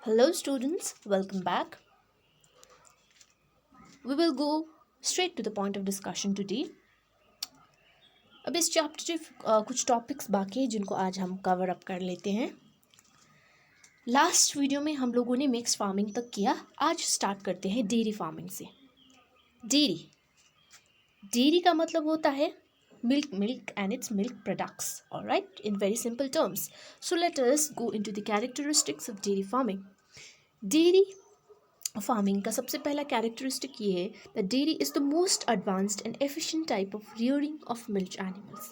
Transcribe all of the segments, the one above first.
Hello, students, welcome back. We will go straight to the point of discussion today. अब इस chapter के कुछ topics बाकी हैं जिनको आज हम कवर अप कर लेते हैं. लास्ट वीडियो में हम लोगों ने मिक्स फार्मिंग तक किया. आज स्टार्ट करते हैं डेयरी फार्मिंग से. डेयरी का मतलब होता है milk and its milk products, all right, in very simple terms. So let us go into the characteristics of dairy farming. Dairy farming का सबसे पहला कैरेक्टरिस्टिक ये है that dairy is the most advanced and efficient type of rearing of milk animals.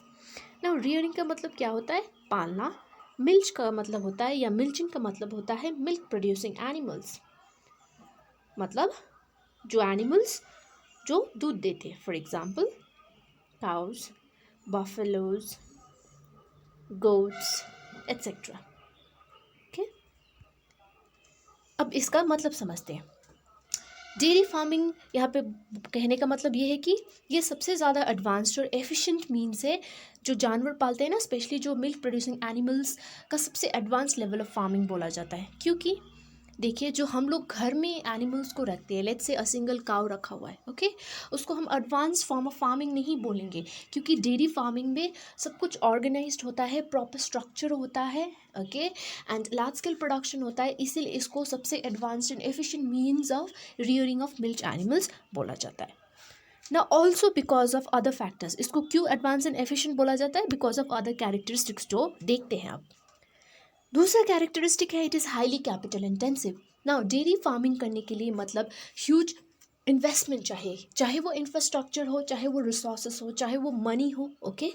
Now rearing का मतलब क्या होता है? पालना. मिल्च का मतलब होता है या मिल्चिंग का मतलब होता है मिल्क प्रोड्यूसिंग एनिमल्स, मतलब जो एनिमल्स जो दूध देते हैं. For example cows, buffaloes, goats etcetera. Okay, अब इसका मतलब समझते हैं. डेयरी फार्मिंग यहाँ पे कहने का मतलब ये है कि ये सबसे ज़्यादा एडवांस्ड और एफिशिएंट मीन्स है जो जानवर पालते हैं ना, स्पेशली जो मिल्क प्रोड्यूसिंग एनिमल्स का सबसे एडवांस लेवल ऑफ फार्मिंग बोला जाता है. क्योंकि देखिए, जो हम लोग घर में एनिमल्स को रखते हैं, let's say a single cow रखा हुआ है, ओके, उसको हम एडवांस फॉर्म ऑफ फार्मिंग नहीं बोलेंगे, क्योंकि डेयरी फार्मिंग में सब कुछ ऑर्गेनाइज्ड होता है, प्रॉपर स्ट्रक्चर होता है, okay, and large scale production होता है. इसीलिए इसको सबसे advanced and efficient means of rearing of milk animals बोला जाता है. ना also because of other factors. इसको क्यों एडवांस एंड एफिशिएंट बोला जाता है? बिकॉज ऑफ अदर कैरेक्टरिस्टिक्स जो देखते हैं आप. दूसरा कैरेक्टरिस्टिक है it is highly capital intensive. Now dairy farming करने के लिए मतलब ह्यूज इन्वेस्टमेंट चाहिए, चाहे वो इंफ्रास्ट्रक्चर हो, चाहे वो रिसोर्सेस हो, चाहे वो मनी हो. ओके,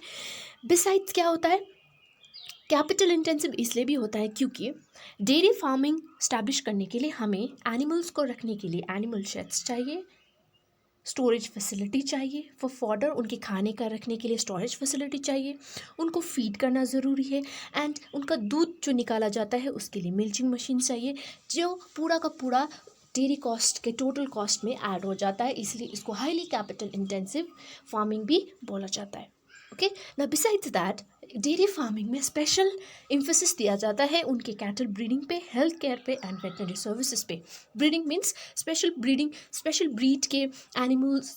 बिसाइड्स क्या होता है? कैपिटल इंटेंसिव इसलिए भी होता है क्योंकि डेयरी फार्मिंग स्टैब्लिश करने के लिए हमें एनिमल्स को रखने के लिए एनिमल शेड्स चाहिए, स्टोरेज फैसिलिटी चाहिए फॉर फॉडर, उनके खाने का रखने के लिए स्टोरेज फैसिलिटी चाहिए, उनको फीड करना ज़रूरी है, एंड उनका दूध जो निकाला जाता है उसके लिए मिल्चिंग मशीन चाहिए, जो पूरा का पूरा डेयरी कॉस्ट के टोटल कॉस्ट में ऐड हो जाता है. इसलिए इसको हाईली कैपिटल इंटेंसिव फार्मिंग भी बोला जाता है. ओके, ना बिसाइड्स दैट डेयरी फार्मिंग में स्पेशल एम्फेसिस दिया जाता है उनके कैटल ब्रीडिंग पे, हेल्थ केयर पे एंड वेटनरी सर्विसेज पे. Breeding means special breeding, special breed के एनिमल्स,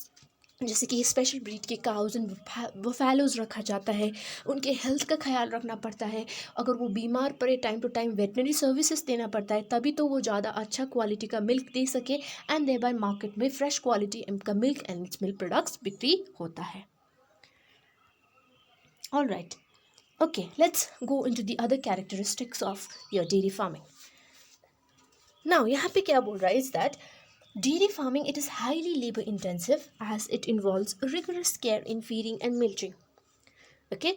जैसे कि स्पेशल ब्रीड के काउज एंड बफेलोज रखा जाता है, उनके हेल्थ का ख्याल रखना पड़ता है. अगर वो बीमार पड़े time to time veterinary services देना पड़ता है, तभी तो वो ज़्यादा अच्छा क्वालिटी का मिल्क दे सके एंड देयर बाय मार्केट में फ्रेश क्वालिटी का milk and it's milk products बिक्री होता है. All right. Okay, let's go into the other characteristics of your dairy farming. Now, यहाँ पे क्या बोल रहा है is that dairy farming it is highly labor intensive as it involves rigorous care in feeding and milking. Okay,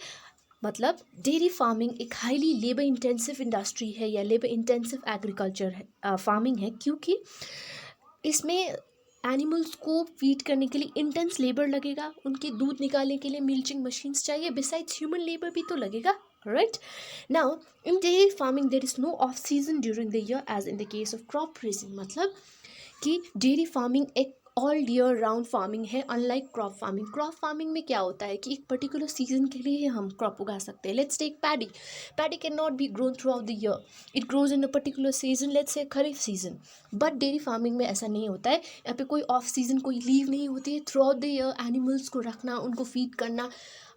मतलब dairy farming एक highly labour intensive industry है या लेबर इंटेंसिव एग्रीकल्चर है, फार्मिंग है, क्योंकि इसमें एनिमल्स को फीड करने के लिए इंटेंस लेबर लगेगा, उनके दूध निकालने के लिए मिल्चिंग मशीन्स चाहिए, बिसाइड्स ह्यूमन लेबर भी तो लगेगा. Right. Now in dairy farming there is no off season during the year as in the case of crop raising. मतलब कि डेयरी फार्मिंग एक ऑल ईयर राउंड फार्मिंग है, unlike crop farming. Crop farming में क्या होता है कि एक पर्टिकुलर सीजन के लिए हम क्रॉप उगा सकते हैं. Let's take paddy. Paddy cannot be grown throughout the year, it grows in a particular season, let's say kharif season. But dairy farming में ऐसा नहीं होता है. यहाँ पे कोई ऑफ सीजन, कोई लीव नहीं होती है. Through out the year animals को रखना, उनको फीड करना,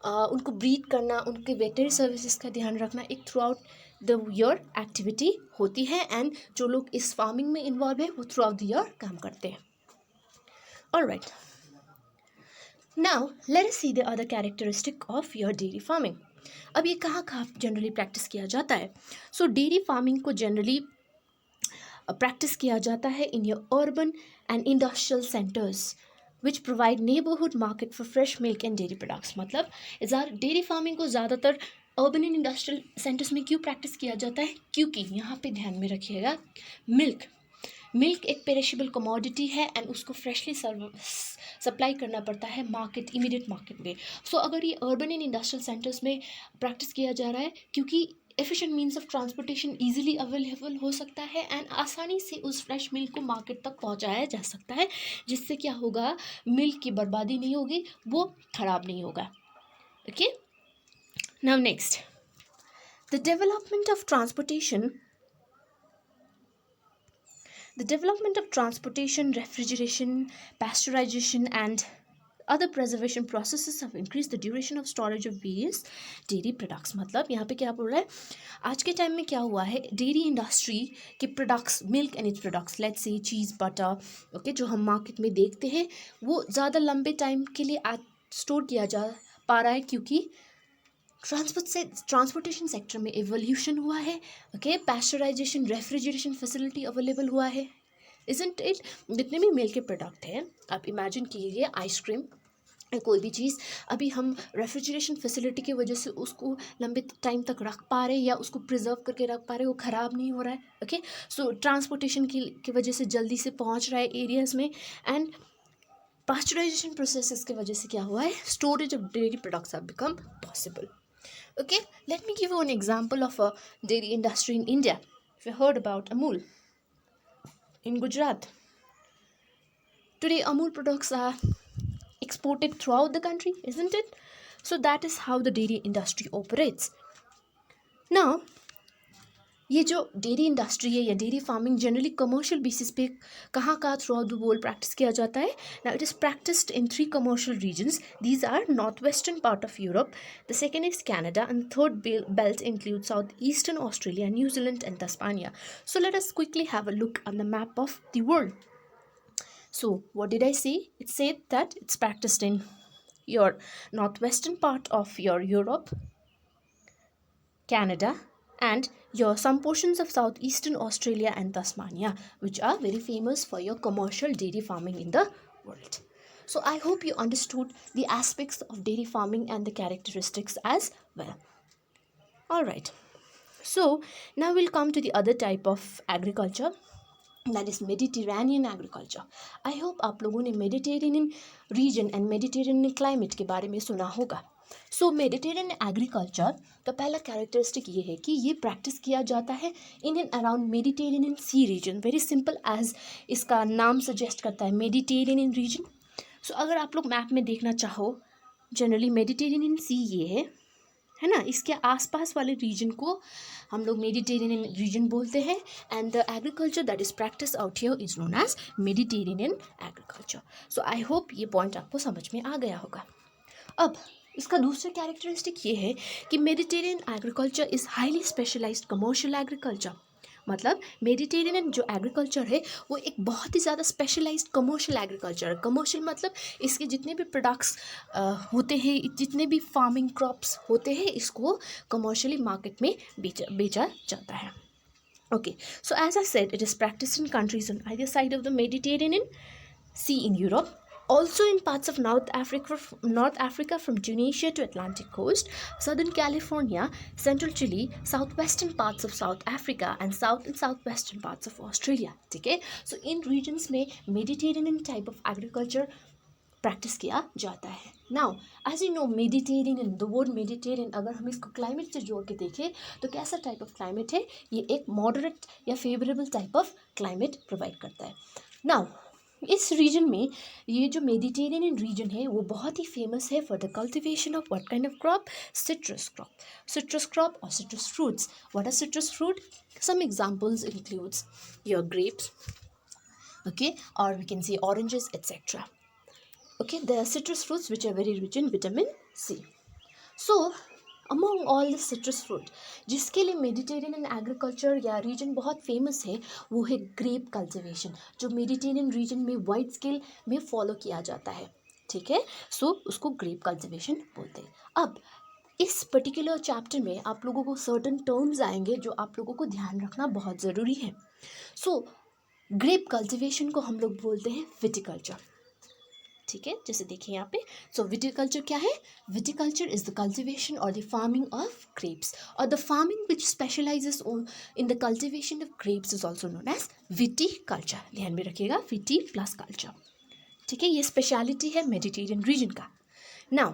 उनको ब्रीड करना, उनके वेटनरी सर्विसेज का ध्यान रखना एक through out the year activity होती है. एंड जो लोग इस फार्मिंग में इन्वॉल्व है वो थ्रू आउट द ईयर काम करते हैं. Alright, now let us see the other characteristic of your dairy farming. अब ये कहाँ कहाँ जनरली प्रैक्टिस किया जाता है? सो डेयरी फार्मिंग को जनरली प्रैक्टिस किया जाता है in your urban and industrial centres which provide neighbourhood market for fresh milk and dairy products. मतलब डेयरी फार्मिंग को ज़्यादातर अर्बन एंड इंडस्ट्रियल सेंटर्स में क्यों प्रैक्टिस किया जाता है? क्योंकि यहाँ पे ध्यान में रखिएगा, मिल्क एक पेरिशेबल कमोडिटी है एंड उसको फ्रेशली सप्लाई करना पड़ता है मार्केट, इमीडिएट मार्केट में. सो अगर ये अर्बन एंड इंडस्ट्रियल सेंटर्स में प्रैक्टिस किया जा रहा है, क्योंकि efficient means of transportation easily available हो सकता है एंड आसानी से उस फ्रेश मिल्क को मार्केट तक पहुंचाया जा सकता है, जिससे क्या होगा, मिल्क की बर्बादी नहीं होगी, वो ख़राब नहीं होगा. Okay, now next, the development of transportation The development of transportation, refrigeration, pasteurization, and other preservation processes have increased the duration of storage of various dairy products. मतलब यहाँ पे क्या बोल रहा है, आज के टाइम में क्या हुआ है, डेयरी इंडस्ट्री के products, milk and its products, let's say cheese, butter, okay, जो हम मार्केट में देखते हैं वो ज़्यादा लंबे टाइम के लिए स्टोर किया जा पा रहा है क्योंकि ट्रांसपोर्टेशन सेक्टर में एवोल्यूशन हुआ है, okay, pasteurisation, refrigeration facility available हुआ है, इजंट इट। जितने भी मिल्क के प्रोडक्ट हैं, आप इमेजिन कीजिए आइसक्रीम, कोई भी चीज़, अभी हम रेफ्रिजरेशन फैसिलिटी की वजह से उसको लंबे टाइम तक रख पा रहे हैं या उसको प्रिजर्व करके रख पा रहे हैं, वो ख़राब नहीं हो रहा है, ओके। सो ट्रांसपोर्टेशन की वजह से जल्दी से पहुंच रहा है एरियाज़ में, एंड पास्चराइजेशन प्रोसेसेस की वजह से क्या हुआ है, storage of dairy products have become possible. Okay, let me give you an example of a dairy industry in India. If you heard about Amul in Gujarat, today Amul products are exported throughout the country, isn't it? So that is how the dairy industry operates. Now, ये जो dairy industry है या dairy farming generally commercial basis पे कहाँ throughout the world practice किया जाता है. Now it is practised in 3 commercial regions. These are north western part of Europe, the second is Canada, and third belt include south eastern Australia, New Zealand and Tasmania. So let us quickly have a look on the map of the world. So what did I say? It said that it's practiced in your northwestern part of your Europe, Canada, and your some portions of southeastern Australia and Tasmania, which are very famous for your commercial dairy farming in the world. So I hope you understood the aspects of dairy farming and the characteristics as well. All right. So now we'll come to the other type of agriculture, that is Mediterranean agriculture. I hope आप लोगों ने Mediterranean region and Mediterranean climate के बारे में सुना होगा. सो Mediterranean agriculture का पहला कैरेक्टरिस्टिक ये है कि ये प्रैक्टिस किया जाता है in and around Mediterranean sea region. Very simple as इसका नाम सजेस्ट करता है, मेडिटेरियन रीजन. सो अगर आप लोग मैप में देखना चाहो, जनरली मेडिटेरियन सी ये है ना, इसके आसपास वाले रीजन को हम लोग मेडिटेरियन रीजन बोलते हैं, and the agriculture that is practice out here is known as Mediterranean agriculture. So I hope ये पॉइंट आपको समझ में आ गया होगा. अब इसका दूसरा कैरेक्टरिस्टिक ये है कि Mediterranean agriculture is highly specialised commercial agriculture. मतलब मेडिटेरियन जो एग्रीकल्चर है वो एक बहुत ही ज़्यादा स्पेशलाइज्ड कमर्शियल एग्रीकल्चर है. कमर्शियल मतलब इसके जितने भी प्रोडक्ट्स होते हैं, जितने भी फार्मिंग क्रॉप्स होते हैं, इसको कमर्शियली मार्केट में बेचा जाता है. Okay, so as I said, it is practiced in countries on either side of the Mediterranean Sea in Europe, also in parts of North Africa from Tunisia to Atlantic coast, southern California, central Chile, southwestern parts of South Africa, and south and southwestern parts of Australia. ठीक है, so in regions में Mediterranean type of agriculture practice किया जाता है. Now as you know Mediterranean, the word Mediterranean अगर हम इसको climate से जोड़ के देखें तो कैसा टाइप ऑफ क्लाइमेट है, ये एक मॉडरेट या favourable type of climate provide करता है. नाउ इस रीजन में ये जो मेडिटेरियन रीजन है वो बहुत ही फेमस है for the cultivation of what kind of crop, citrus crop और citrus fruits. What are citrus fruit? Some examples includes your grapes, okay, or we can say oranges, etc. Okay, there are citrus fruits which are very rich in vitamin C. So among all the citrus fruit जिसके लिए Mediterranean agriculture या reason बहुत famous है वो है grep cultivation, जो Mediterranean reason में wide scale में फॉलो किया जाता है. ठीक है, सो उसको ग्रेप कल्टिवेशन बोलते हैं. अब इस पर्टिकुलर चैप्टर में आप लोगों को सर्टन टर्म्स आएंगे जो आप लोगों को ध्यान रखना बहुत ज़रूरी है. सो ग्रेप कल्टिवेशन को हम लोग बोलते हैं विटिकल्चर. ठीक है, जैसे देखिए यहाँ पे. सो विटिकल्चर क्या है? विटिकल्चर इज द कल्टिवेशन और द फार्मिंग ऑफ ग्रेप्स, और the farming which specialises in the cultivation of grapes is also known as viticulture. ध्यान में रखिएगा, विटी प्लस कल्चर. ठीक है, ये स्पेशलिटी है मेडिटेरियन रीजन का. नाउ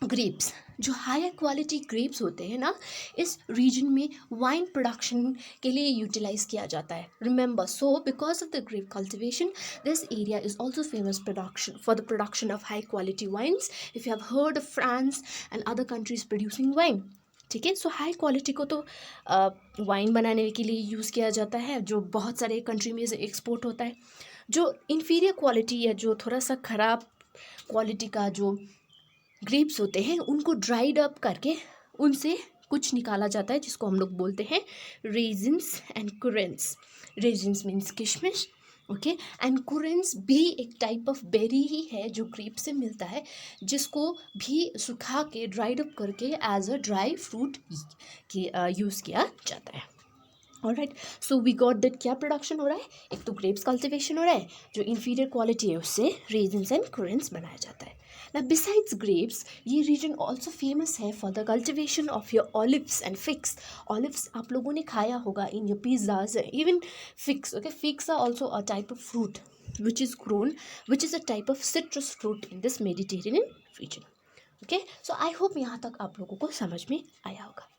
ग्रेप्स, जो हायर क्वालिटी ग्रेप्स होते हैं ना, इस रीजन में वाइन प्रोडक्शन के लिए यूटिलाइज किया जाता है. Remember, so because of the grape cultivation this area is also famous for the production of high quality wines. If you have heard of France and other countries producing wine, ठीक है। सो high quality को तो wine बनाने के लिए use किया जाता है, जो बहुत सारे कंट्री में से एक्सपोर्ट होता है। जो इन्फीरियर क्वालिटी या जो थोड़ा सा ख़राब क्वालिटी का जो ग्रेप्स होते हैं उनको ड्राइड अप करके उनसे कुछ निकाला जाता है, जिसको हम लोग बोलते हैं रेजिन्स एंड कुरेंस। रेजिन्स मीन्स किशमिश, ओके, एंड कुरेंस भी एक टाइप ऑफ बेरी ही है जो ग्रेप से मिलता है, जिसको भी सुखा के ड्राइड अप करके as a dry fruit use किया जाता है। Alright, so we got that क्या प्रोडक्शन हो रहा है, एक तो ग्रेप्स कल्टिवेशन हो रहा है, जो इन्फीरियर क्वालिटी है उससे रेजिन्स एंड कुरेंस बनाया जाता है। ना बिसाइड्स ग्रेप्स ये रीजन ऑल्सो फेमस है for the cultivation of your olives and figs. Olives आप लोगों ने खाया होगा in your pizzas, even figs, okay, figs are also a type of fruit which is grown, which is a type of citrus fruit in this Mediterranean region. Okay, so I hope यहाँ तक आप लोगों को समझ में आया होगा।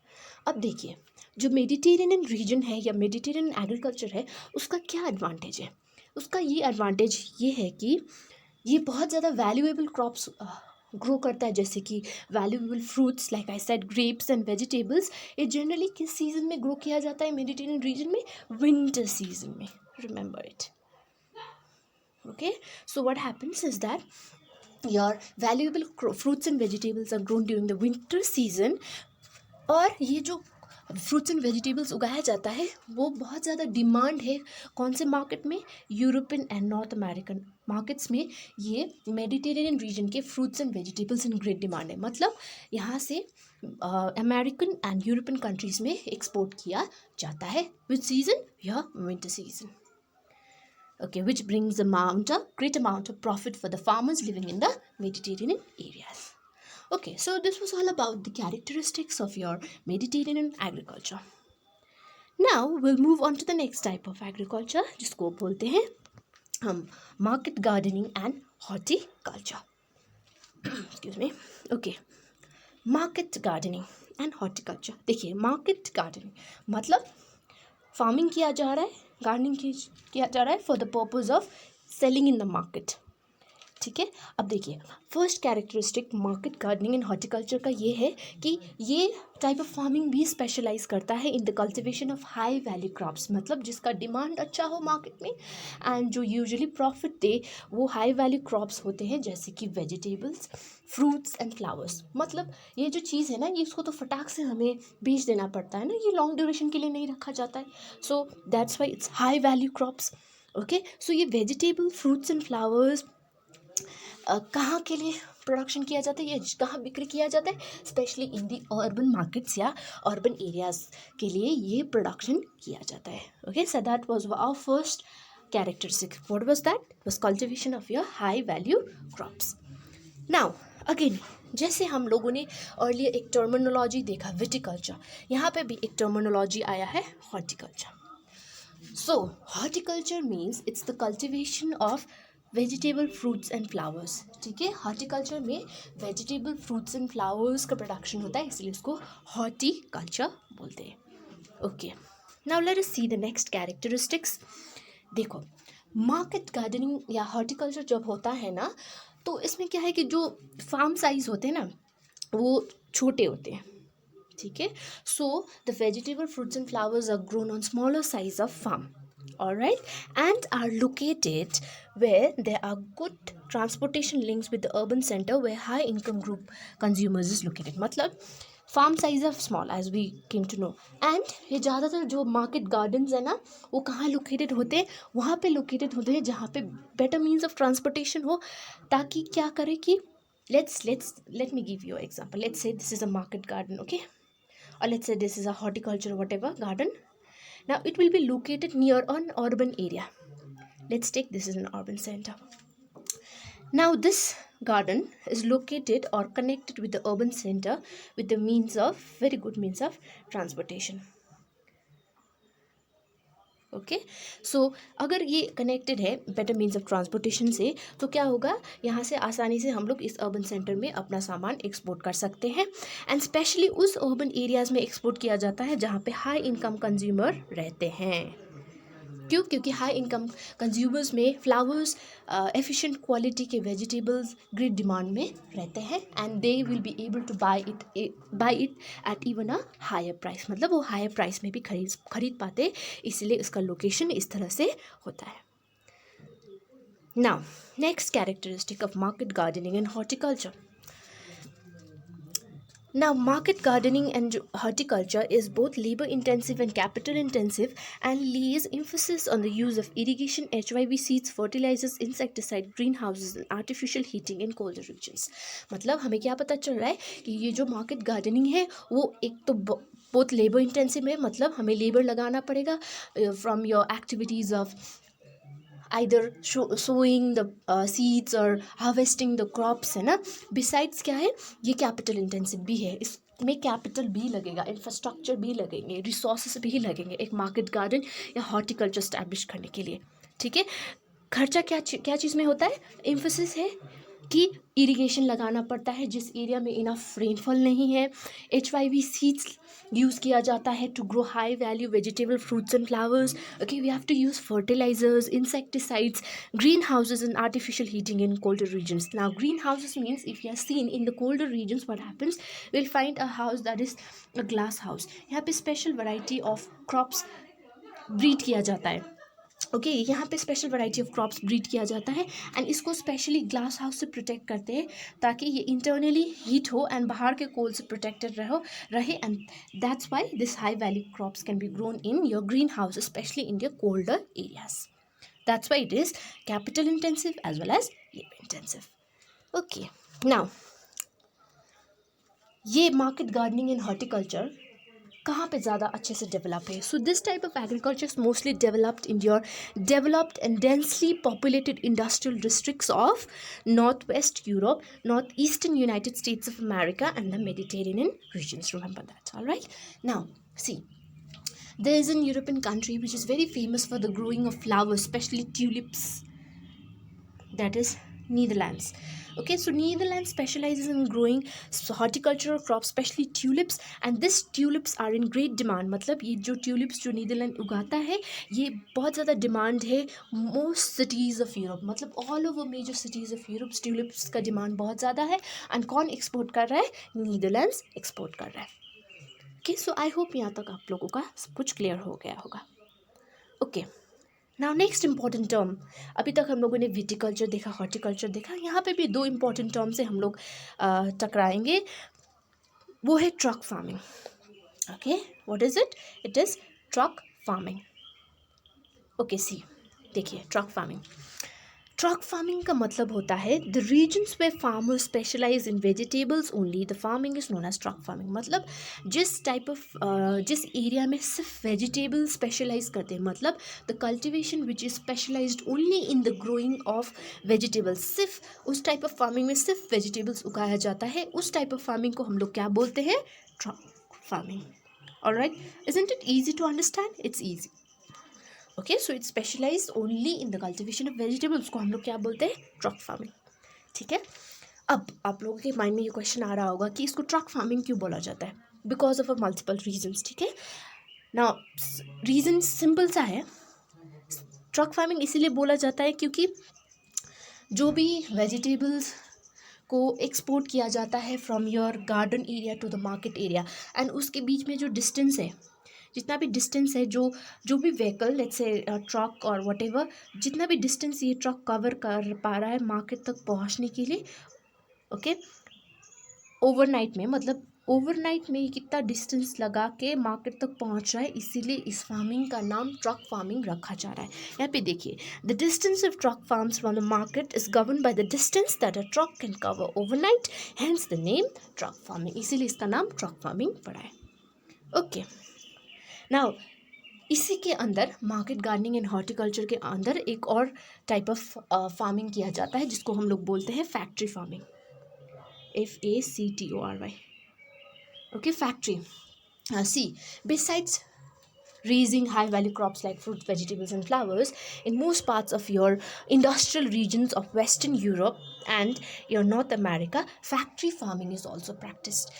अब देखिए, जो मेडिटेरेनियन रीजन है या मेडिटेरेनियन एग्रीकल्चर है, उसका क्या एडवांटेज है। उसका ये एडवांटेज ये है कि ये बहुत ज़्यादा वैल्यूएबल क्रॉप्स ग्रो करता है, जैसे कि valuable fruits like I said grapes and vegetables. ये जनरली किस सीजन में ग्रो किया जाता है मेडिटेरेनियन रीजन में, विंटर सीजन में, remember it. Okay, so what happens is that your valuable fruits and vegetables are grown during the winter season, और ये जो फ्रूट्स एंड वेजिटेबल्स उगाया जाता है वो बहुत ज़्यादा डिमांड है कौन से मार्केट में, European and north American markets में ये मेडिटेरेनियन रीजन के fruits and vegetables in great demand है। मतलब यहाँ से अमेरिकन एंड यूरोपियन कंट्रीज़ में एक्सपोर्ट किया जाता है विच सीजन, या winter season, okay, which brings great amount of profit for the farmers living in the Mediterranean areas. Okay, so this was all about the characteristics of your Mediterranean agriculture. Now we'll move on to the next type of agriculture, जिसको बोलते हैं हम market gardening and horticulture. Excuse me. Okay, market gardening and horticulture. देखिए, market gardening मतलब farming किया जा रहा है, गार्डनिंग किया जा रहा है for the purpose of selling in the market. ठीक है, अब देखिए, first characteristic market gardening and horticulture का ये है कि ये टाइप ऑफ फार्मिंग भी स्पेशलाइज करता है इन the cultivation of high value crops, मतलब जिसका डिमांड अच्छा हो मार्केट में एंड जो यूजुअली प्रॉफिट दे, वो हाई वैल्यू क्रॉप्स होते हैं, जैसे कि वेजिटेबल्स, फ्रूट्स एंड फ्लावर्स। मतलब ये जो चीज़ है ना, ये इसको तो फटाक से हमें बेच देना पड़ता है ना, ये लॉन्ग ड्यूरेशन के लिए नहीं रखा जाता है, so that's why it's high value crops. Okay, so ये वेजिटेबल, फ्रूट्स एंड फ्लावर्स कहाँ के लिए प्रोडक्शन किया जाता है, ये कहाँ बिक्री किया जाता है, specially in the urban markets या अर्बन एरियाज़ के लिए ये प्रोडक्शन किया जाता है। Okay, so that was our first characteristic. What was that, was cultivation of your high value crops. Now again, जैसे हम लोगों ने अर्लियर एक टर्मिनोलॉजी देखा विटिकल्चर, यहाँ पे भी एक टर्मिनोलॉजी आया है horticulture. So horticulture means it's the cultivation of vegetable fruits and flowers. ठीक है, हॉर्टिकल्चर में वेजिटेबल फ्रूट्स एंड फ्लावर्स का प्रोडक्शन होता है, इसलिए उसको हॉर्टिकल्चर बोलते हैं। Okay, now let us see the next characteristics. देखो, मार्केट गार्डनिंग या हॉर्टिकल्चर जब होता है ना, तो इसमें क्या है कि जो फार्म साइज होते हैं ना, वो छोटे होते हैं। ठीक है, so the vegetable fruits and flowers are grown on smaller size of farm, alright, and are located where there are good transportation links with the urban center where high income group consumers is located। मतलब farm size of small as we came to know, and ये ज़्यादातर जो market gardens है ना, वो कहाँ located होते हैं, वहाँ पे लोकेटेड होते हैं जहाँ पे बेटर मीन्स ऑफ ट्रांसपोर्टेशन हो, ताकि क्या करे कि let me give you an example. Let's say this is a market garden, okay, or let's say this is a horticulture whatever garden. Now it will be located near an urban area. Let's take this is an urban center. Now this garden is located or connected with the urban center with the means of very good means of transportation. Okay, so अगर ये connected है better means of transportation से, तो क्या होगा, यहाँ से आसानी से हम लोग इस अर्बन सेंटर में अपना सामान एक्सपोर्ट कर सकते हैं, एंड स्पेशली उस अर्बन एरियाज़ में एक्सपोर्ट किया जाता है जहाँ पे हाई इनकम कंज्यूमर रहते हैं। क्यों? क्योंकि हाई इनकम कंज्यूमर्स में फ्लावर्स एफिशिएंट क्वालिटी के वेजिटेबल्स ग्रेट डिमांड में रहते हैं and they will be able to buy it at even a higher price, मतलब वो हायर प्राइस में भी खरीद पाते, इसलिए उसका लोकेशन इस तरह से होता है. Now next characteristic of market gardening and horticulture. Now, market gardening and horticulture is both labor intensive and capital intensive and lays emphasis on the use of irrigation, HYV seeds, fertilizers, insecticide, greenhouses and artificial heating in colder regions. मतलब हमें क्या पता चल रहा है कि ये जो मार्केट गार्डनिंग है वो एक तो बहुत लेबर इंटेंसिव है, मतलब हमें लेबर लगाना पड़ेगा from your activities of either sowing the seeds or harvesting the crops, है ना. Besides क्या है, ये कैपिटल इंटेंसिव भी है, इसमें कैपिटल भी लगेगा, इंफ्रास्ट्रक्चर भी लगेंगे, रिसोर्सेज भी लगेंगे एक मार्केट गार्डन या हॉर्टिकल्चर स्टैब्लिश करने के लिए. ठीक है, खर्चा क्या चीज़ में होता है, एम्फोसिस है कि इरिगेशन लगाना पड़ता है जिस एरिया में इनफ रेनफॉल नहीं है. HYV सीड्स यूज़ किया जाता है to grow high value vegetable fruits and flowers. Okay, we have to use fertilisers, insecticides, greenhouses and artificial heating in colder regions. Now greenhouses means if you are seen in the colder regions, what happens, we'll find a house that is a glass house. यहाँ पे special variety of crops breed किया जाता है. Okay, यहाँ पे special variety of crops breed किया जाता है एंड इसको स्पेशली ग्लास हाउस से प्रोटेक्ट करते हैं ताकि ये इंटरनली हीट हो एंड बाहर के कोल्ड से प्रोटेक्टेड रहे and that's why this high value crops can be grown in your greenhouse specially in your colder areas. That's why it is capital intensive as well as labour intensive. Okay, now ये market gardening and horticulture कहाँ पे ज़्यादा अच्छे से develop है. So this type of agriculture is mostly developed in your developed and densely populated industrial districts of north west Europe, north eastern United States of America and the Mediterranean regions. Remember that. Alright, now see, there is an European country which is very famous for the growing of flowers, especially tulips, that is Netherlands. Okay, so Netherlands specializes in growing horticultural crops, especially tulips, and this tulips are in great demand. मतलब ये जो tulips जो Netherlands उगाता है ये बहुत ज़्यादा demand है मोस्ट सिटीज़ ऑफ यूरोप, मतलब all over major cities of Europe tulips का डिमांड बहुत ज़्यादा है. एंड कौन एक्सपोर्ट कर रहा है, नीदरलैंड्स एक्सपोर्ट कर रहा है. ओके, सो आई होप यहाँ तक आप लोगों का सब कुछ क्लियर हो गया होगा. Okay, now next important term, अभी तक हम लोगों ने विटिकल्चर देखा, हॉर्टिकल्चर देखा, यहाँ पे भी दो इंपॉर्टेंट टर्म से हम लोग टकराएंगे, वो है truck farming. Okay, what is it, it is truck farming. Okay, see देखिए, ट्रक फार्मिंग का मतलब होता है the regions where farmers specialise in vegetables only, the farming is known as truck farming. मतलब जिस एरिया में सिर्फ वेजिटेबल स्पेशलाइज करते हैं, मतलब the cultivation which is specialised only in the growing of vegetables, सिर्फ उस टाइप ऑफ फार्मिंग में सिर्फ वेजिटेबल्स उगाया जाता है, उस टाइप ऑफ फार्मिंग को हम लोग क्या बोलते हैं, truck farming. Alright, isn't it easy to understand, it's easy. Okay, so it's specialised only in the cultivation of vegetables को हम लोग क्या बोलते हैं, ट्रक फार्मिंग. ठीक है, अब आप लोगों के माइंड में ये क्वेश्चन आ रहा होगा कि इसको ट्रक फार्मिंग क्यों बोला जाता है, because of a multiple reasons. ठीक है, नाउ रीज़न सिंपल सा है, ट्रक फार्मिंग इसीलिए बोला जाता है क्योंकि जो भी वेजिटेबल्स को एक्सपोर्ट किया जाता है from your garden area to the market area and उसके बीच में जो डिस्टेंस है, जितना भी डिस्टेंस है, जो भी व्हीकल लेट्स से ट्रक और व्हाटएवर, जितना भी डिस्टेंस ये ट्रक कवर कर पा रहा है मार्केट तक पहुंचने के लिए, ओके, ओवरनाइट में, मतलब ओवरनाइट में कितना डिस्टेंस लगा के मार्केट तक पहुंच रहा है, इसीलिए इस फार्मिंग का नाम ट्रक फार्मिंग रखा जा रहा है. यहाँ पे देखिए, the distance of truck farms from the market is govern by the distance that a truck can cover overnight, hence the name truck farming, इसीलिए इसका नाम ट्रक फार्मिंग पड़ा है. ओके, नाउ इसी के अंदर मार्केट गार्डनिंग एंड हॉर्टिकल्चर के अंदर एक और टाइप ऑफ फार्मिंग किया जाता है जिसको हम लोग बोलते हैं factory farming, FACTORY. Okay, factory. See, besides raising high value crops like fruits, vegetables and flowers in most parts of your industrial regions of Western Europe and your North America, factory farming is also practiced.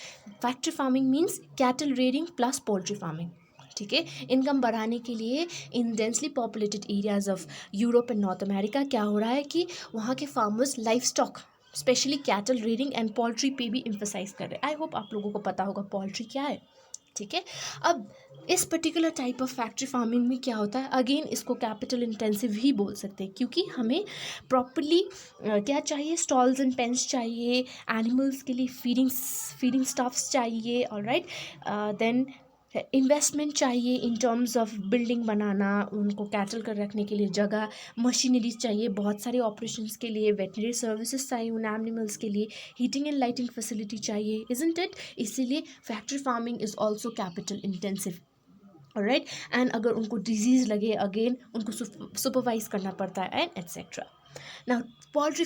Factory farming means cattle rearing plus poultry farming. ठीक है। Income बढ़ाने के लिए in densely populated areas of Europe and North America क्या हो रहा है कि वहाँ के farmers livestock specially cattle rearing and poultry पे भी एम्फोसाइज कर रहे हैं। आई होप आप लोगों को पता होगा पोल्ट्री क्या है, ठीक है। अब इस particular type of factory farming में क्या होता है, अगेन इसको कैपिटल इंटेंसिव ही बोल सकते हैं, क्योंकि हमें प्रॉपरली क्या चाहिए, स्टॉल्स एंड पेंस चाहिए, एनिमल्स के लिए फीडिंग स्टफ्स चाहिए, ऑलराइट, देन इन्वेस्टमेंट चाहिए इन टर्म्स ऑफ बिल्डिंग बनाना, उनको कैटल कर रखने के लिए जगह, मशीनरीज चाहिए बहुत सारे ऑपरेशंस के लिए, वेटनरी सर्विसेज चाहिए उन एनिमल्स के लिए, हीटिंग एंड लाइटिंग फैसिलिटी चाहिए, इजंट इट। इसीलिए factory farming is also capital intensive, alright. And अगर उनको डिजीज़ लगे अगेन उनको सुपरवाइज करना पड़ता है and etcetera. Now poultry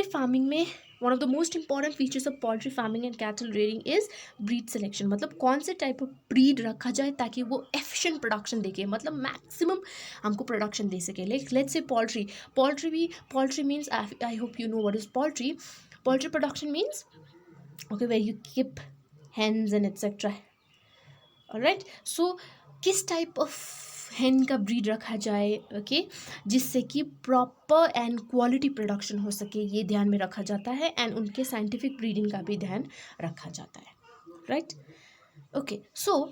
farming में one of the most important features of poultry farming and cattle rearing is breed selection. मतलब कौन से टाइप ऑफ ब्रीड रखा जाए ताकि वो एफिशिएंट प्रोडक्शन देके, मतलब मैक्सिमम हमको प्रोडक्शन दे सके। Let's say poultry means, I hope you know what is poultry production means okay where you keep hens and etc. Alright, so किस टाइप ऑफ hen का ब्रीड रखा जाए, ओके, जिससे कि प्रॉपर एंड क्वालिटी प्रोडक्शन हो सके, ये ध्यान में रखा जाता है। एंड उनके साइंटिफिक ब्रीडिंग का भी ध्यान रखा जाता है, right. Okay, so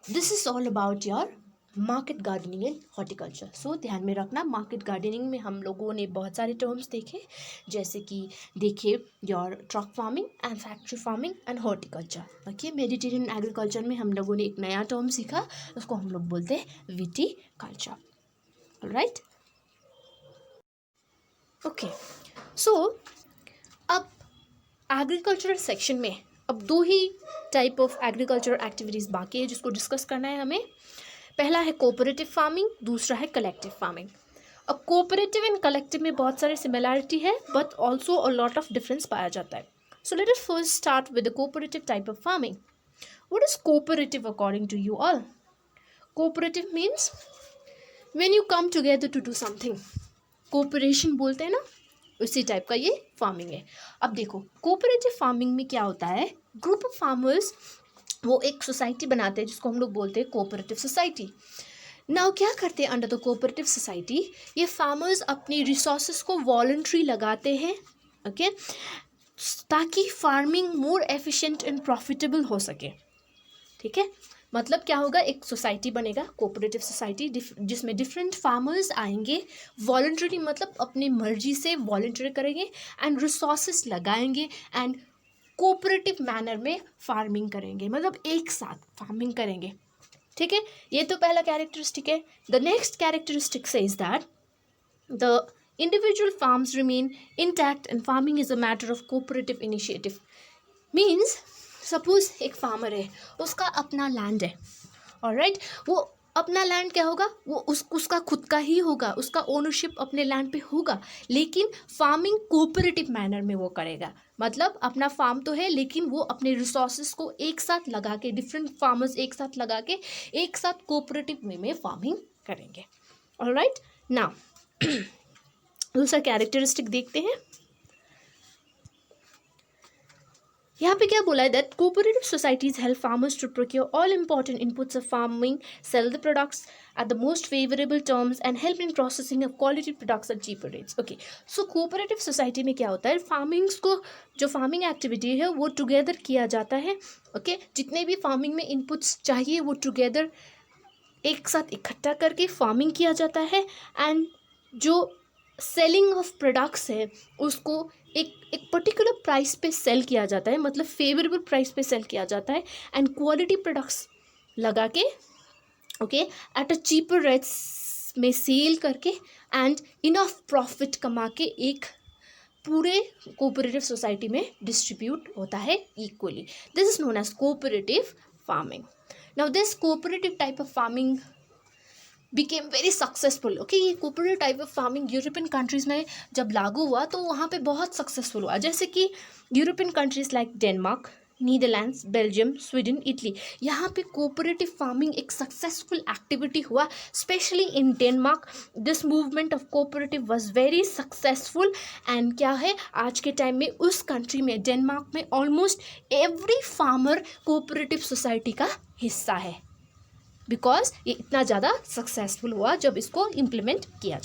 this is all about your market gardening and horticulture. So ध्यान में रखना, मार्केट गार्डनिंग में हम लोगों ने बहुत सारे टर्म्स देखे, जैसे कि देखे your truck farming and factory farming and horticulture. Okay, Mediterranean agriculture में हम लोगों ने एक नया टर्म सीखा, उसको हम लोग बोलते हैं विटीकल्चर, ऑलराइट। ओके, सो अब एग्रीकल्चरल सेक्शन में अब दो ही टाइप ऑफ एग्रीकल्चरल एक्टिविटीज़ बाकी है जिसको डिस्कस करना है हमें। पहला है कोऑपरेटिव फार्मिंग, दूसरा है कलेक्टिव फार्मिंग। अब कोऑपरेटिव एंड कलेक्टिव में बहुत सारे सिमिलैरिटी है but also a lot of difference पाया जाता है। So let us first start with the cooperative type of farming. What is cooperative according to you all? Cooperative means when you come together to do something, cooperation बोलते हैं ना, उसी type का ये farming है। अब देखो कोऑपरेटिव फार्मिंग में क्या होता है, ग्रुप ऑफ फार्मर्स वो एक सोसाइटी बनाते हैं जिसको हम लोग बोलते हैं कोऑपरेटिव सोसाइटी। नाउ क्या करते हैं अंडर द कोऑपरेटिव सोसाइटी, ये फार्मर्स अपनी रिसोर्सेज को वॉलंटरी लगाते हैं, ओके, ताकि farming more efficient and profitable हो सके, ठीक है। मतलब क्या होगा, एक सोसाइटी बनेगा कोऑपरेटिव सोसाइटी जिसमें डिफरेंट फार्मर्स आएंगे, वॉलंटरी मतलब अपनी मर्जी से वॉलंटरी करेंगे एंड रिसोर्सेज लगाएंगे एंड कोऑपरेटिव मैनर में फार्मिंग करेंगे, मतलब एक साथ फार्मिंग करेंगे, ठीक है। ये तो पहला कैरेक्टरिस्टिक है। The next characteristic says that the individual farms remain intact and farming is a matter of cooperative initiative. Means suppose एक फार्मर है, उसका अपना लैंड है, ऑलराइट, वो अपना लैंड क्या होगा, वो उसका खुद का ही होगा, उसका ओनरशिप अपने लैंड पे होगा, लेकिन फार्मिंग कोऑपरेटिव मैनर में वो करेगा। मतलब अपना फार्म तो है लेकिन वो अपने रिसोर्सेज को एक साथ लगा के, डिफरेंट फार्मर्स एक साथ लगा के एक साथ कोऑपरेटिव वे में फार्मिंग करेंगे, ऑलराइट। नाउ दूसरा कैरेक्टरिस्टिक देखते हैं। यहाँ पे क्या बोला है, that cooperative societies help farmers to procure all important inputs of farming, sell the products at the most favorable terms and help in processing of quality products at cheaper rates. Okay, so cooperative society में क्या होता है, farmings को, जो farming activity है वो together किया जाता है, ओके, जितने भी फार्मिंग में इनपुट्स चाहिए वो टुगेदर एक साथ इकट्ठा करके फार्मिंग किया जाता है एंड जो सेलिंग ऑफ प्रोडक्ट्स है उसको एक पर्टिकुलर प्राइस पे सेल किया जाता है, मतलब फेवरेबल प्राइस पे सेल किया जाता है एंड क्वालिटी प्रोडक्ट्स लगा के okay at a cheaper rates में सेल करके एंड इनफ प्रॉफिट कमा के एक पूरे कोऑपरेटिव सोसाइटी में डिस्ट्रीब्यूट होता है equally. This is known as cooperative farming. Now this cooperative type of farming became very successful, okay. ये cooperative type of farming European countries में जब लागू हुआ तो वहाँ पे बहुत सक्सेसफुल हुआ, जैसे कि European countries like Denmark, Netherlands, Belgium, Sweden, Italy, यहाँ पे कोऑपरेटिव फार्मिंग एक सक्सेसफुल एक्टिविटी हुआ, specially in Denmark. This movement of cooperative was very successful. And क्या है, आज के टाइम में उस कंट्री में, डेनमार्क में, almost every farmer cooperative society का हिस्सा है, बिकॉज ये इतना ज़्यादा सक्सेसफुल हुआ जब इसको इम्प्लीमेंट किया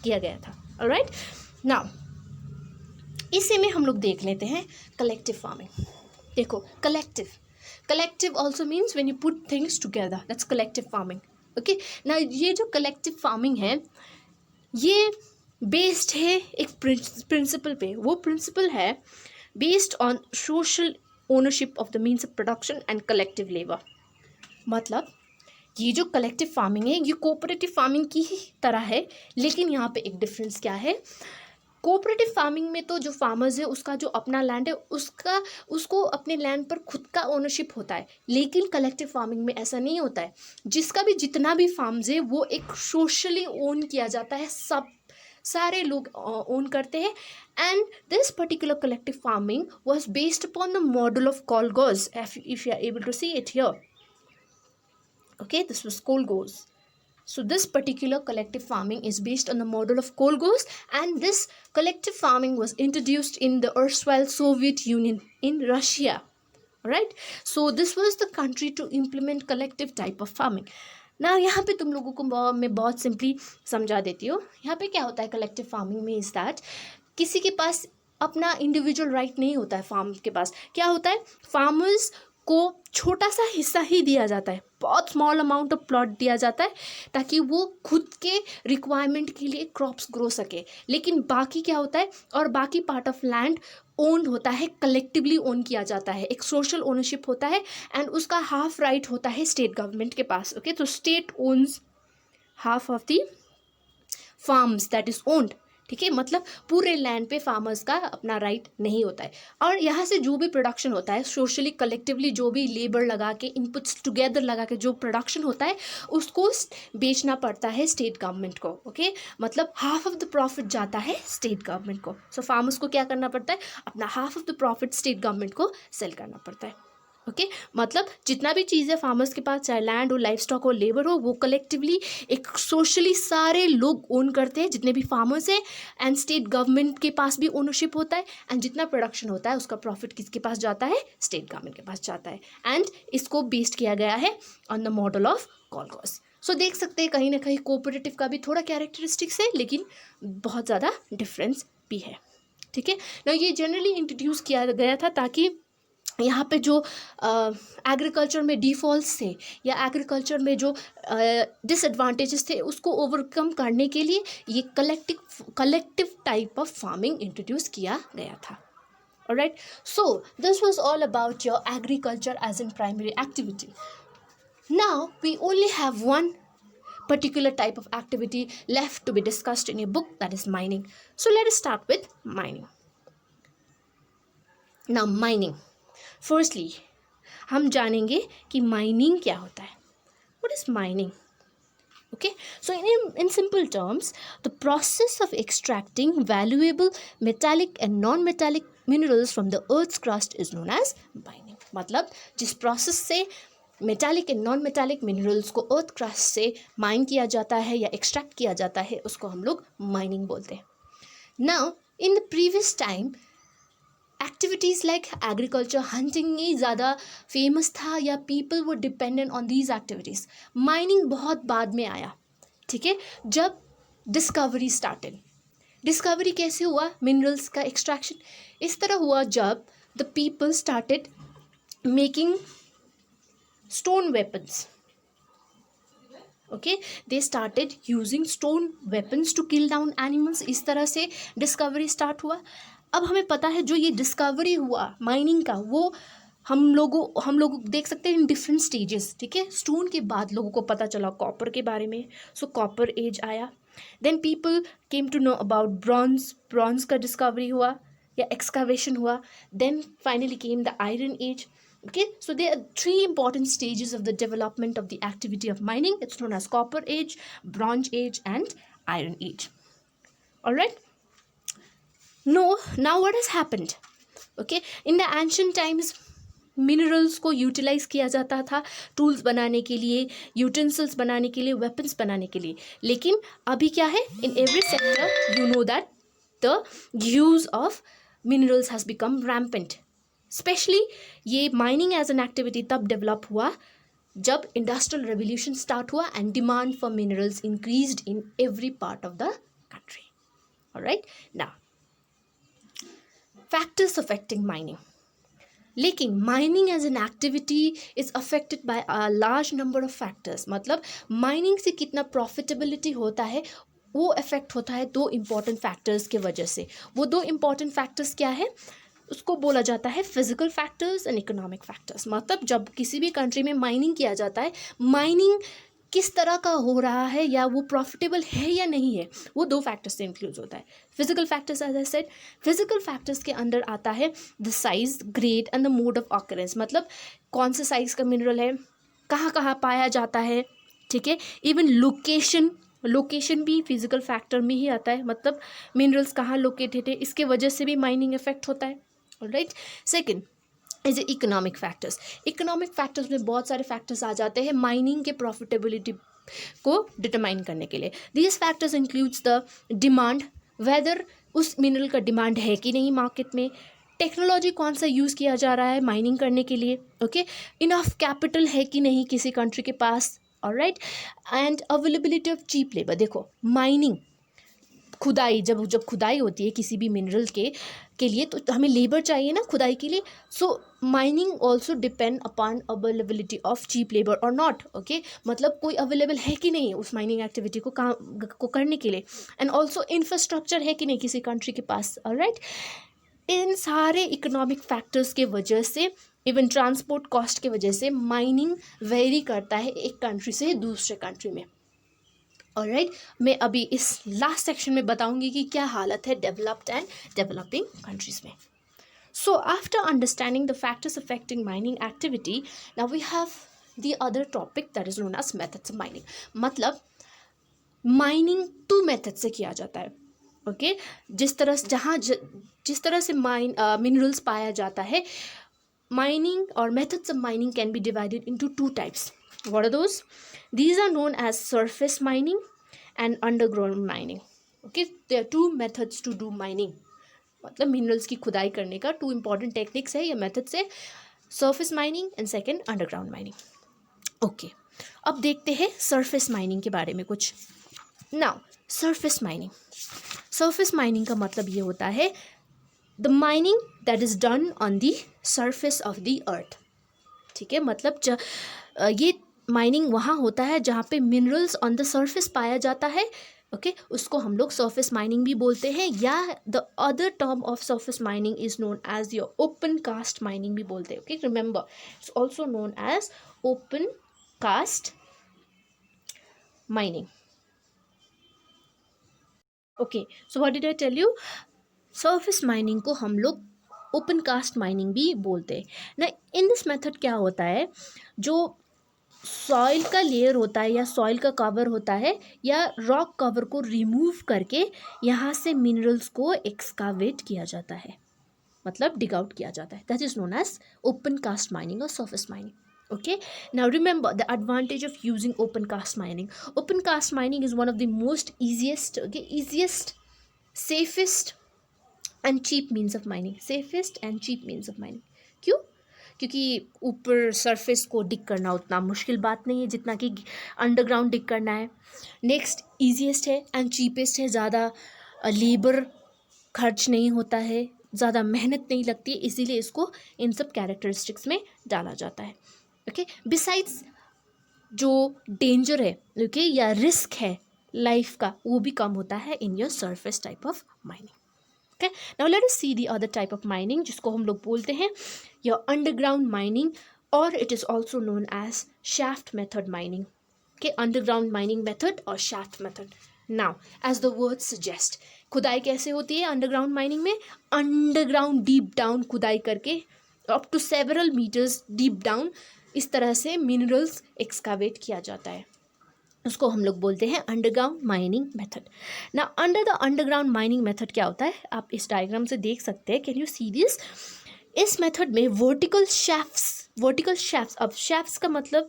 गया था। ऑलराइट, नाउ इसी में हम लोग देख लेते हैं कलेक्टिव फार्मिंग। देखो, collective also means when you put things together, that's collective farming. Okay, ना ये जो कलेक्टिव फार्मिंग है ये बेस्ड है एक प्रिंसिपल पे। वो प्रिंसिपल है based on social ownership of the means of production and collective labour. मतलब ये जो कलेक्टिव फार्मिंग है ये कोऑपरेटिव फार्मिंग की ही तरह है, लेकिन यहाँ पे एक डिफरेंस क्या है, कोऑपरेटिव फार्मिंग में तो जो फार्मर्स है उसका जो अपना लैंड है उसको अपने लैंड पर खुद का ओनरशिप होता है, लेकिन कलेक्टिव फार्मिंग में ऐसा नहीं होता है। जिसका भी जितना भी फार्म्स है वो एक सोशली ओन किया जाता है, सब सारे लोग ओन करते हैं। And this particular collective farming was based upon the model of kolkhoz, if you are able to see it here. Okay, this was Kolgos. So this particular collective farming is based on the model of Kolgos, and this collective farming was introduced in the erstwhile Soviet Union in Russia. Right? So this was the country to implement collective type of farming. Now यहाँ पे तुम लोगों को मैं बहुत simply समझा देती हूँ। यहाँ पे क्या होता है कलेक्टिव फार्मिंग में, इज दैट किसी के पास अपना इंडिविजुअल राइट नहीं होता है। फार्म के पास क्या होता है, फार्मर्स को छोटा सा हिस्सा ही दिया जाता है, बहुत स्मॉल अमाउंट ऑफ प्लॉट दिया जाता है ताकि वो खुद के रिक्वायरमेंट के लिए क्रॉप्स ग्रो सके। लेकिन बाकी क्या होता है, और बाकी पार्ट ऑफ लैंड ओन्ड होता है, कलेक्टिवली ओन किया जाता है, एक सोशल ओनरशिप होता है, एंड उसका हाफ राइट होता है स्टेट गवर्नमेंट के पास। ओके, तो state owns half of the farms that is owned. ठीक है, मतलब पूरे लैंड पे फार्मर्स का अपना राइट नहीं होता है। और यहाँ से जो भी प्रोडक्शन होता है सोशली कलेक्टिवली, जो भी लेबर लगा के इनपुट्स टुगेदर लगा के जो प्रोडक्शन होता है उसको बेचना पड़ता है स्टेट गवर्नमेंट को। ओके, मतलब हाफ ऑफ द प्रॉफिट जाता है स्टेट गवर्नमेंट को। सो फार्मर्स को क्या करना पड़ता है, अपना half of the profit state government को सेल करना पड़ता है। ओके, मतलब जितना भी चीज़ है फार्मर्स के पास, चाहे लैंड हो, लाइफ स्टॉक हो, लेबर हो, वो कलेक्टिवली एक सोशली सारे लोग ओन करते हैं, जितने भी फार्मर्स हैं। एंड स्टेट गवर्नमेंट के पास भी ओनरशिप होता है, एंड जितना प्रोडक्शन होता है उसका प्रॉफिट किसके पास जाता है, स्टेट गवर्नमेंट के पास जाता है। एंड इसको बेस्ड किया गया है ऑन द मॉडल ऑफ कोलगोस। सो देख सकते हैं कहीं ना कहीं कोऑपरेटिव का भी थोड़ा कैरेक्टरिस्टिक्स है, लेकिन बहुत ज़्यादा डिफरेंस भी है। ठीक है ना, ये जनरली इंट्रोड्यूस किया गया था ताकि यहाँ पे जो एग्रीकल्चर में डिफॉल्ट्स थे या एग्रीकल्चर में जो डिसएडवांटेजेस थे उसको ओवरकम करने के लिए ये collective type of farming introduce किया गया था। Alright, so this was all about your agriculture as an primary activity. Now we only have one particular type of activity left to be discussed in your book, that is mining. So let us start with mining. Now mining, firstly हम जानेंगे कि mining क्या होता है। What is mining? Okay, so in simple terms, the process of extracting valuable metallic and non-metallic minerals from the earth's crust is known as mining. मतलब जिस process से metallic and non metallic minerals को earth crust से mine किया जाता है या extract किया जाता है उसको हम लोग माइनिंग बोलते हैं। Now in the previous time activities like agriculture, hunting ही ज़्यादा फेमस था या पीपल वो dependent on these activities. Mining बहुत बाद में आया। ठीक है, जब डिस्कवरी स्टार्टेड। डिस्कवरी कैसे हुआ, मिनरल्स का एक्सट्रैक्शन इस तरह हुआ जब the people started making stone weapons. Okay, they started using stone weapons to kill down animals. इस तरह से डिस्कवरी स्टार्ट हुआ। अब हमें पता है जो ये डिस्कवरी हुआ माइनिंग का, वो हम लोग देख सकते हैं इन डिफरेंट स्टेजेस। ठीक है, स्टोन के बाद लोगों को पता चला कॉपर के बारे में, सो कॉपर एज आया। Then people came to know about bronze का डिस्कवरी हुआ या एक्सकावेशन हुआ। Then finally came the iron age. Okay, so there are three important stages of the development of the activity of mining. It's known as copper age, bronze age, and iron age. All right. Now what has happened? Okay, in the ancient times, minerals को utilise किया जाता था tools बनाने के लिए, utensils बनाने के लिए, वेपन्स बनाने के लिए। लेकिन अभी क्या है, in every sector you know that the use of minerals has become rampant. Specially ये माइनिंग एज एन एक्टिविटी तब डेवलप हुआ जब इंडस्ट्रियल रेवोल्यूशन स्टार्ट हुआ and demand for minerals increased in every part of the country. Alright, now factors affecting mining. लेकिन mining as an activity is affected by a large number of factors. मतलब mining से कितना profitability होता है वो affect होता है दो इम्पॉर्टेंट फैक्टर्स के वजह से। वो दो इम्पॉर्टेंट फैक्टर्स क्या है, उसको बोला जाता है physical factors and economic factors. मतलब जब किसी भी कंट्री में माइनिंग किया जाता है, माइनिंग किस तरह का हो रहा है या वो प्रॉफिटेबल है या नहीं है, वो दो फैक्टर्स से इंक्लूड होता है। Physical factors as I said, physical factors के अंदर आता है the size, grade and the mode of occurrence. मतलब कौन से साइज का मिनरल है, कहाँ कहाँ पाया जाता है, ठीक है। इवन लोकेशन, लोकेशन भी फिजिकल फैक्टर में ही आता है। मतलब मिनरल्स कहाँ लोकेटेड है, इसके वजह से भी माइनिंग इफेक्ट होता है। Alright, second is economic factors. Economic factors में बहुत सारे फैक्टर्स आ जाते हैं माइनिंग के प्रॉफिटेबिलिटी को डिटरमाइन करने के लिए। These factors includes the demand, whether उस मिनरल का डिमांड है कि नहीं मार्केट में, टेक्नोलॉजी कौन सा यूज़ किया जा रहा है माइनिंग करने के लिए, ओके, इनफ कैपिटल है कि नहीं किसी कंट्री के पास, alright, and availability of cheap labour. देखो माइनिंग, खुदाई, जब खुदाई होती है किसी भी मिनरल के लिए तो हमें लेबर चाहिए ना खुदाई के लिए। So mining also depend upon availability of cheap labour or not, okay. मतलब कोई अवेलेबल है कि नहीं उस माइनिंग एक्टिविटी को करने के लिए, एंड ऑल्सो इंफ्रास्ट्रक्चर है कि नहीं किसी कंट्री के पास, ऑलराइट। इन सारे इकोनॉमिक फैक्टर्स के वजह से, इवन ट्रांसपोर्ट कॉस्ट के वजह से माइनिंग वेरी करता है एक कंट्री से दूसरे कंट्री में। ऑलराइट, मैं अभी इस लास्ट सेक्शन में बताऊंगी कि क्या हालत है डेवलप्ड एंड डेवलपिंग कंट्रीज में। So after understanding the factors affecting mining activity, now we have the other topic that is known as methods of mining. मतलब माइनिंग टू मेथड से किया जाता है, ओके। जिस तरह से मिनरल्स पाया जाता है, mining or methods of mining can be divided into two types. What are those? These are known as surface mining and underground mining. Okay, there are two methods to do mining. मतलब minerals की खुदाई करने का to important techniques है या methods है, surface mining and second underground mining. Okay, अब देखते हैं सरफेस माइनिंग के बारे में कुछ। Now surface mining, surface mining का मतलब ये होता है the mining that is done on the surface of the earth, ठीक है। मतलब ये माइनिंग वहाँ होता है जहाँ पे मिनरल्स ऑन द सरफेस पाया जाता है, ओके, उसको हम लोग सरफेस माइनिंग भी बोलते हैं, या the other term of surface mining is known as your open cast mining भी बोलते हैं, okay. Remember, it's also known as open cast mining, okay. So what did I tell you, surface mining को हम लोग open cast mining भी बोलते हैं ना। इन दिस मेथड क्या होता है, जो सॉइल का लेयर होता है या सॉइल का कवर होता है या रॉक कवर को रिमूव करके यहाँ से मिनरल्स को एक्सकावेट किया जाता है, मतलब डिग आउट किया जाता है, that is known as open cast mining और surface mining, okay. Now remember the advantage of using open cast mining. Open cast mining is one of the most easiest, okay, easiest, safest and cheap means of mining, safest and cheap means of mining. क्यों? क्योंकि ऊपर surface को डिग करना उतना मुश्किल बात नहीं है जितना कि अंडरग्राउंड डिग करना है। नेक्स्ट ईजीएस्ट है एंड चीपेस्ट है, ज़्यादा लेबर खर्च नहीं होता है, ज़्यादा मेहनत नहीं लगती है, इसीलिए इसको इन सब कैरेक्टरिस्टिक्स में डाला जाता है, ओके। बिसाइड्स जो डेंजर है, ओके, या रिस्क है लाइफ का, वो भी कम होता है in your surface type of mining. Okay, now let us see the other type of mining जिसको हम लोग बोलते हैं your underground mining, or it is also known as shaft method mining. Okay, underground mining method or shaft method. Now, as the word suggest, खुदाई कैसे होती है underground mining में? अंडरग्राउंड डीप डाउन खुदाई करके up to several meters deep down इस तरह से मिनरल्स एक्सकावेट किया जाता है, उसको हम लोग बोलते हैं अंडरग्राउंड माइनिंग मेथड। ना under the underground mining method क्या होता है, आप इस डायग्राम से देख सकते हैं, कैन यू सी दिस, इस मेथड में वर्टिकल शैफ्ट्स, अब शैफ्ट्स का मतलब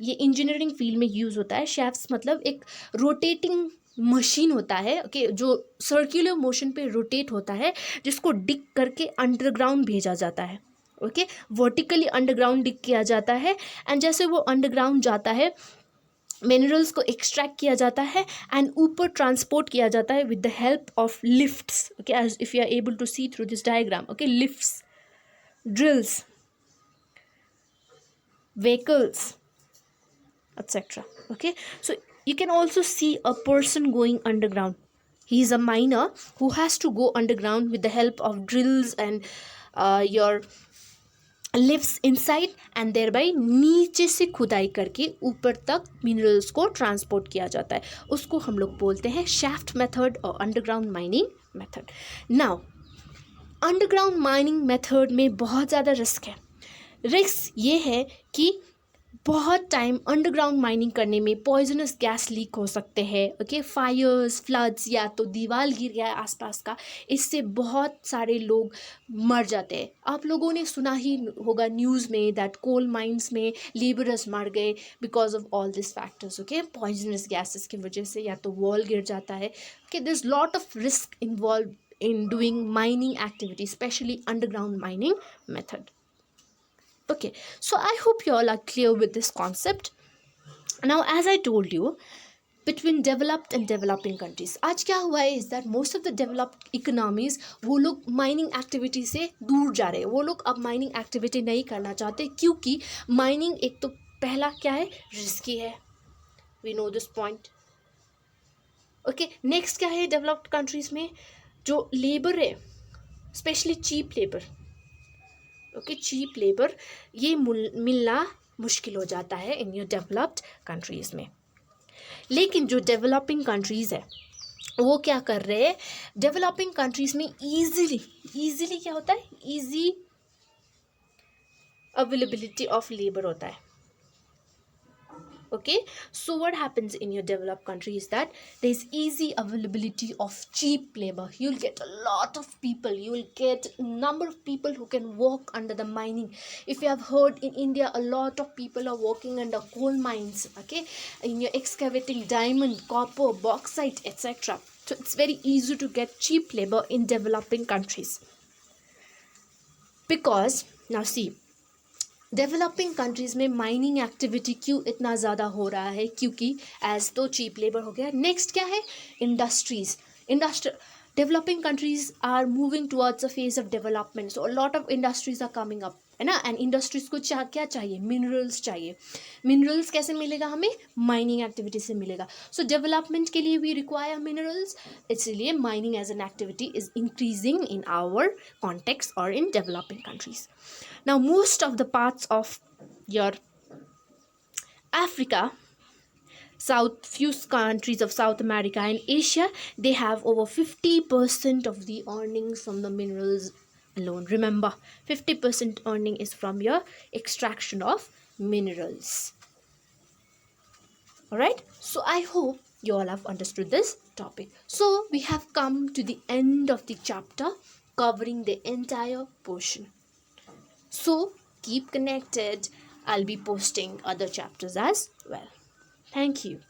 ये इंजीनियरिंग फील्ड में यूज़ होता है। शैफ्ट्स मतलब एक रोटेटिंग मशीन होता है, ओके, जो सर्कुलर मोशन पे रोटेट होता है, जिसको डिग करके अंडरग्राउंड भेजा जाता है। ओके, वर्टिकली अंडरग्राउंड डिग किया जाता है, एंड जैसे वो अंडरग्राउंड जाता है, मिनरल्स को एक्सट्रैक्ट किया जाता है एंड ऊपर ट्रांसपोर्ट किया जाता है with the help of lifts. Okay, as if you are able to see through this diagram, okay, lifts, drills, vehicles, etc. Okay, so you can also see a person going underground. He is a miner who has to go underground with the help of drills and your lifts inside, and there by नीचे से खुदाई करके ऊपर तक minerals को transport किया जाता है। उसको हम लोग बोलते हैं शाफ्ट मेथड और underground mining method. Now underground mining method में बहुत ज़्यादा रिस्क है। रिस्क ये है कि बहुत टाइम अंडरग्राउंड माइनिंग करने में पॉइजनस गैस लीक हो सकते हैं। ओके, फायर्स, फ्लड्स, या तो दीवार गिर गया है आसपास का, इससे बहुत सारे लोग मर जाते हैं। आप लोगों ने सुना ही होगा न्यूज़ में दैट कोल माइंस में लेबरर्स मर गए because of all this factors. Okay, poisonous gases की वजह से या तो वॉल गिर जाता है। Okay, there is lot of risk involve in doing mining activity, especially underground mining method. Okay, so I hope you all are clear with this concept. Now, as I told you, between developed and developing countries, आज क्या हुआ है is that most of the developed economies, वो लोग mining activity से दूर जा रहे हैं। वो लोग अब mining activity नहीं करना चाहते, क्योंकि mining एक तो पहला क्या है, risky है, we know this point. Okay, next क्या है developed countries में, जो लेबर है, specially cheap labour, okay, cheap labour ये मिलना मुश्किल हो जाता है इन योर डेवलप्ड कंट्रीज़ में। लेकिन जो डेवलपिंग कंट्रीज़ है वो क्या कर रहे हैं, डेवलपिंग कंट्रीज़ में ईजीली क्या होता है, ईजी अवेलेबिलिटी ऑफ लेबर होता है। Okay, so what happens in your developed country is that there is easy availability of cheap labor. You'll get a lot of people, you will get a number of people who can work under the mining. If you have heard, in India a lot of people are working under coal mines, okay, in your excavating diamond, copper, bauxite, etc. So it's very easy to get cheap labor in developing countries, because now see, developing countries में mining activity क्यों इतना ज़्यादा हो रहा है, क्योंकि as तो cheap labour हो गया। नेक्स्ट क्या है, industries. Developing countries are moving towards a phase of development, so a lot of industries are coming up, है ना। एंड इंडस्ट्रीज को क्या चाहिए, मिनरल्स चाहिए। मिनरल्स कैसे मिलेगा हमें, माइनिंग एक्टिविटी से मिलेगा। सो डेवलपमेंट के लिए वी रिक्वायर मिनरल्स, इसलिए mining as an activity is increasing in our context और in developing countries. Now, most of the parts of your Africa, few countries of South America and Asia, they have over 50% of the earnings from the minerals alone. Remember, 50% earning is from your extraction of minerals. Alright, so I hope you all have understood this topic. So, we have come to the end of the chapter covering the entire portion. So keep connected. I'll be posting other chapters as well. Thank you.